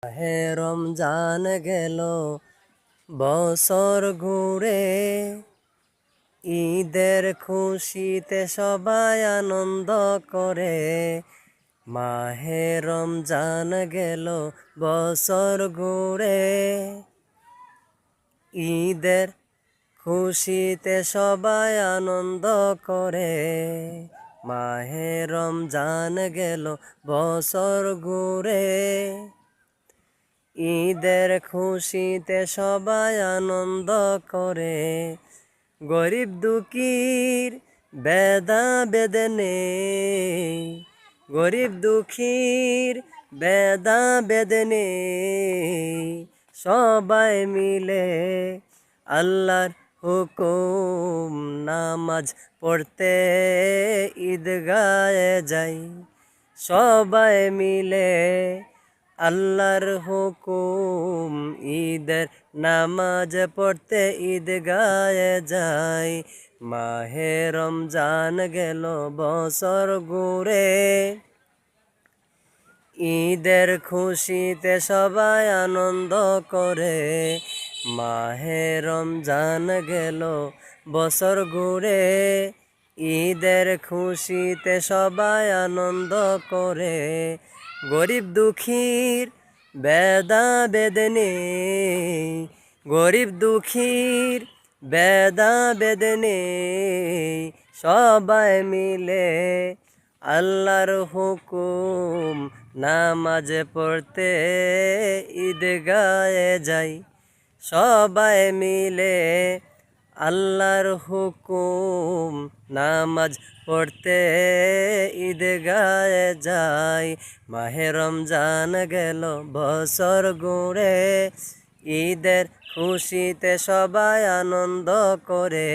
হে রমজান গেল বছর ঘুরে, ঈদের খুশিতে সবাই আনন্দ করে। মাহে রমজান গেল বছর ঘুরে, ঈদের খুশিতে সবাই আনন্দ করে। মাহে রমজান গেল বছর ঘুরে, ঈদের খুশিতে সবাই আনন্দ করে। গরিব দুঃখীর বেদা বেদনে, গরিব দুঃখীর বেদা বেদনে সবাই মিলে আল্লাহর হুকুম নামাজ পড়তে ঈদগাহে যাই। সবাই মিলে আল্লাহর হুকুম ঈদের নামাজ পড়তে ঈদগাহে যাই। মাহে রমজান গেল বছর ঘুরে, ঈদের খুশিতে সবাই আনন্দ করে। মাহে রমজান গেল বছর ঘুরে, ঈদের খুশিতে সবাই আনন্দ করে। গরিব দুঃখীর বেদা বেদনে, গরিব দুঃখীর বেদা বেদনে সবাই মিলে আল্লাহর হুকুম নামাজ পড়তে ঈদগাহে যাই। সবাই মিলে আল্লাহর হুকুম নামাজ পড়তে ঈদগাহে যাই। মাহে রমজান গেল বছর ঘুরে, ঈদের খুশিতে সবাই আনন্দ করে।